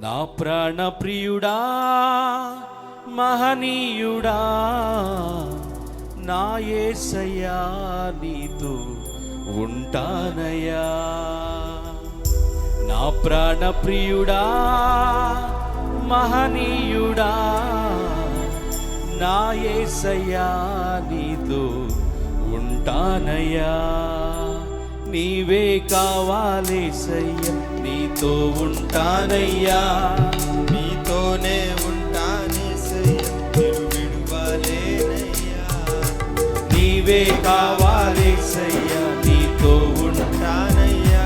నా ప్రాణ ప్రియుడా మహనీయుడా నా యేసయ్యా నీతో ఉంటానయ్యా. నా ప్రాణ ప్రియుడా మహనీయుడా నా యేసయ్యా నీతో ఉంటానయ్యా. నీవే కావాలేసయ్యా నీతో ఉంటానయ్యా. నీతోనే ఉంటానేసయ్యా నిన్ను విడువలేనయ్యా. నీవే కావాలేసయ్యా నీతో ఉంటానయ్యా.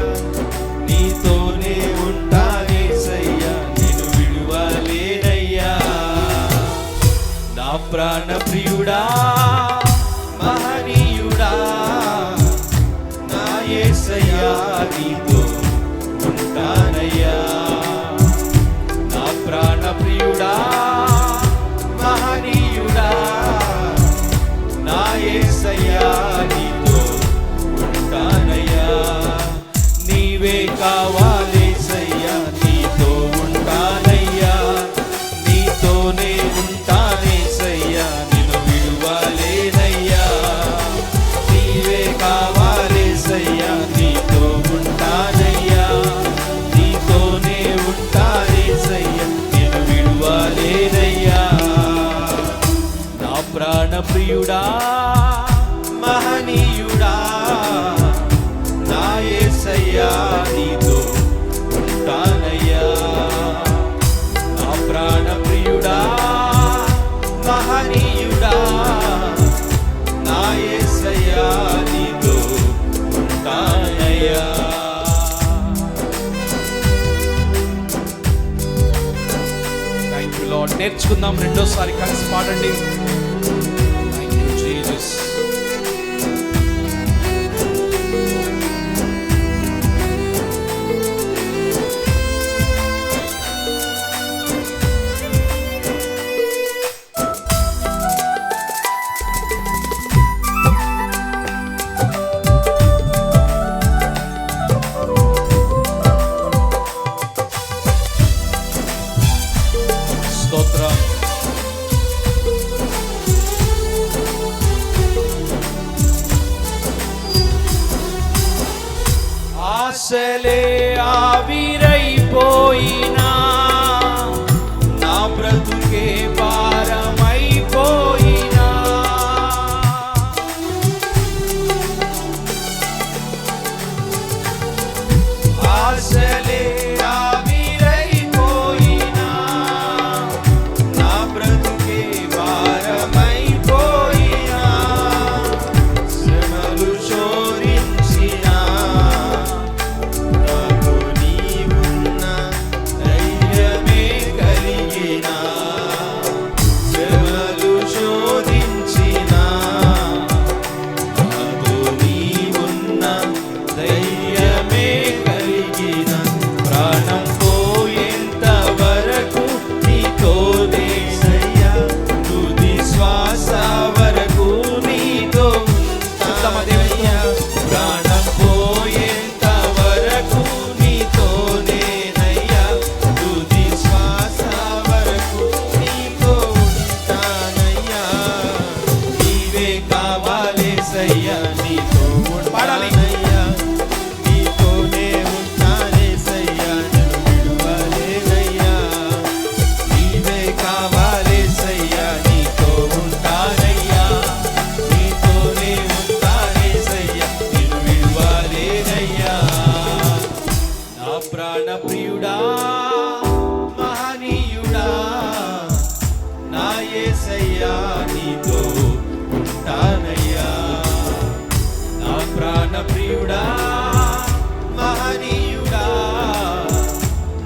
నీతోనే ఉంటానేసయ్యా నిన్ను విడువలేనయ్యా. నా ప్రాణ ప్రియుడా మహనీయుడా నా యేసయ్యా నీతో ఉంటానయ్యా. నా ప్రాణ ప్రియుడా మహనీయుడా నా యేసయ్యా నీతో ఉంటానయ్యా. నీవే కావాలేసయ్యా నీతో ఉంటానయ్యా. నీతోనే ఉంటానేసయ్యా నిన్ను విడువలేనయ్యా. నీవే కావాలేసయ్యా నీతో ఉంటానయ్యా. నీతోనే ఉంటానేసయ్యా నిన్ను విడువలేనయ్యా. నా ప్రాణ ప్రియుడా మహనీయుడా నా యేసయ్యా నీతో ఉంటానయ్యా. నా ప్రాణ ప్రియుడా మహనీయుడా నా యేసయ్యా నీతో ఉంటానయ్యా. Thank you lord. నేర్చుకుందాం, రెండోసారి కలిసి పాడండి. Thank you Jesus. స్తోత్రం. ఆశలే ఆవిరైపోయినా నా బ్రతుకే భారమైపోయినా ఆశలే ఆవిరైపోయినా నా బ్రతుకే భారమైపోయినా శ్రమలు శోధించినా నాతో నీవున్న ధైర్యమే కలిగినా. శ్రమలు శోధించినా నాతో నీవున్న ధైర్యమే కలిగినా. ప్రాణం పోయేంత వరకు నీతోనేసయ్యా. తుది శ్వాస వరకు నీతో ఉంటానయ్యా. ప్రాణం పోయేంత వరకు నీతోనేనయ్యా. తుది శ్వాస వరకు నీతో ఉంటానయ్యా. నీవే కావాలేసయ్యా నీతో పాడాలి. ఉంటానయ్యా. నీతోనే ఉంటానేసయ్యా నిన్ను విడువలేనయ్యా. నీవే కావాలేసయ్యా నీతో ఉంటానయ్యా. నీతోనే ఉంటానేసయ్యా నిన్ను విడువలేనయ్యా. నా ప్రాణ ప్రియుడా మహనీయుడా నా యేసయ్యా నీతో ఉంటానయ్యా. నా ప్రాణ ప్రియుడా మహనీయుడా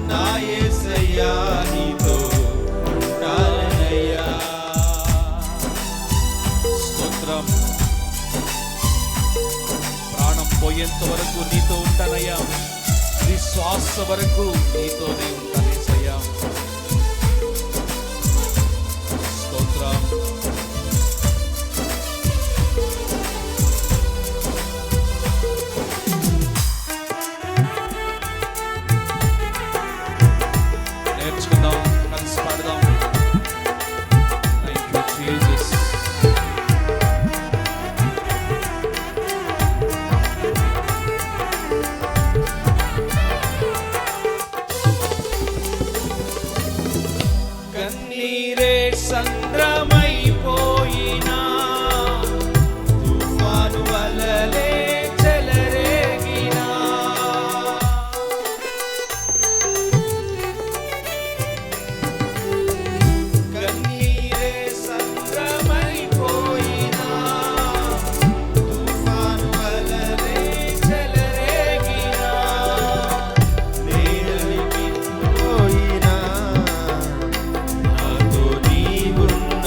నా యేసయ్యా నీతో ఉంటానయ్యా. స్తోత్రం. ప్రాణం పోయేంత వరకు నీతో ఉంటానయ్యా. నీ శ్వాస వరకు నీతోనే ఉంటానేసయ్యా. స్తోత్రం. నేర్చుకుందాం, కలిసి పాడదాం. Thank you Jesus. కన్నీరే సంద్రమైపోయినా తుఫాను వలలే చెలరేగినా కన్నీరే సంద్రమైపోయినా తుఫాను వలలే చెలరేగినా పోయినా నాతో నీవున్న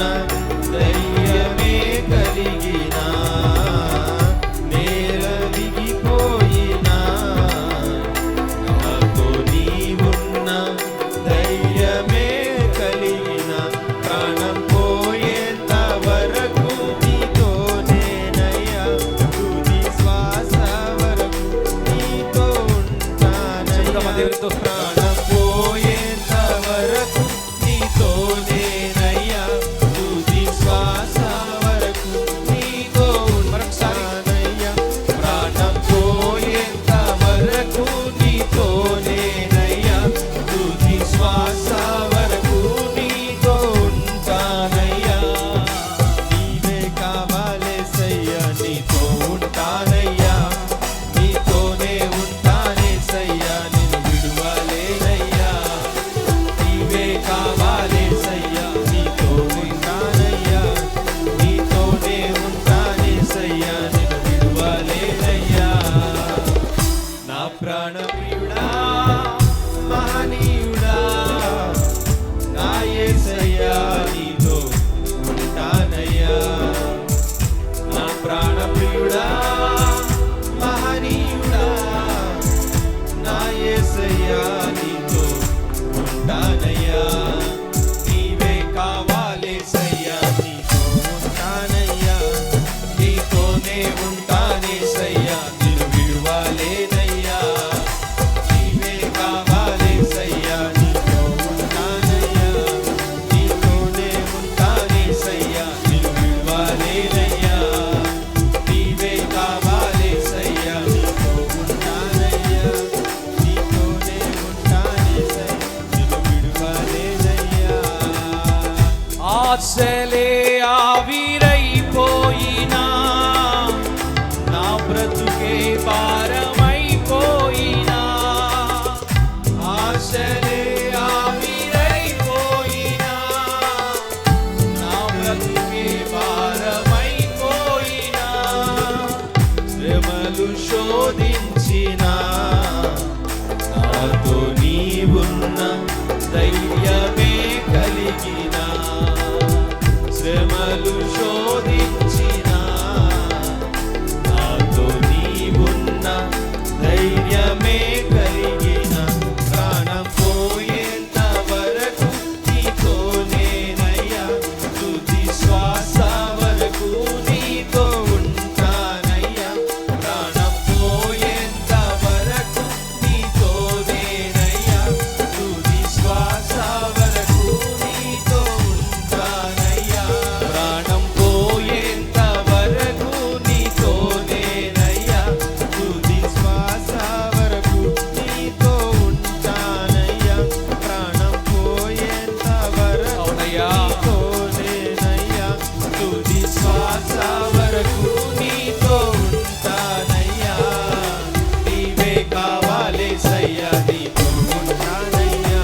ధైర్యమే కలిగినా నేరలిగిపోయినా నాతో నీవున్న ధైర్యమే కలిగినా ప్రాణం పోయేంత వరకు నీతోనేనయ్యా తుది శ్వాస వరకు నీతో ఉంటానయ్యా దేవునితో ప్రాణం పోయేంత వరకు నీతోనేనయ్యా తుది శ్వాస వరకు నీతో ఉంటానయ్యా ప్రాణం పోయేంత వరకు నీతోనేనయ్యా తుది శ్వాస వరకు నీతో ఉంటానయ్యా నీవే కావాలేసయ్యా నీతో ఉంటానయ్యా నీతోనే ఉంటానేసయ్యా నిన్ను విడువలేనయ్యా నీవే కావాలేసయ్యా నీతో ఉంటానయ్యా నీతోనే ఉంటానేసయ్యా నిన్ను విడువలేనయ్యా నా ప్రాణప్రియుడా మహనీయుడా నా యేసయ్యా నీతో ఉంటానయ్యా నా ప్రాణప్రియుడా మహనీయుడా నా యేసయ్యా నీతో ఉంటానయ్యా నీవే కావాలేసయ్యా నీతో ఉంటానయ్యా నీతోనే ఉంటానేసయ్యా నిన్ను విడువలేనయ్యా నీవే కావాలేసయ్యా నీతో ఉంటానయ్యా నీతోనే ఉంటానేసయ్యా నిన్ను విడువలేనయ్యా నీవే కావాలేసయ్యా నీతో ఉంటానయ్యా నీతోనే ఉంటానేసయ్యా నిన్ను విడువలేనయ్యా ఆశలే ఆవిరైపోయినా నా బ్రతుకే భారమైపోయినా ఆశలే ఆవిరైపోయినా నా బ్రతుకే భారమైపోయినా శ్రమలు శోధించినా నాతో నీవున్న ధైర్యమే కలిగినా శ్రమలు శోధించినా నాతో నీవున్న ధైర్యమే కలిగినా ప్రాణం పోయేంత వరకు నీతోనేనయ్యా తుది శ్వాస వరకు నీతో ఉంటానయ్యా ప్రాణం పోయేంత వరకు నీతోనేనయ్యా తుది శ్వాస వరకు నీతో ఉంటానయ్యా ప్రాణం పోయేంత వరకు నీతోనేనయ్యా తుది శ్వాస వరకు నీతో ఉంటానయ్యా ప్రాణం పోయేంత వరకు అవునయ్యా. నీతోనేనయ్యా తుది శ్వాస వరకు నీతో ఉంటానయ్యా నీవే కావాలేసయ్యా నీతో ఉంటానయ్యా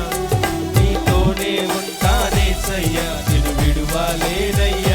నీతోనే ఉంటానేసయ్యా నిన్ను విడువలేనయ్యా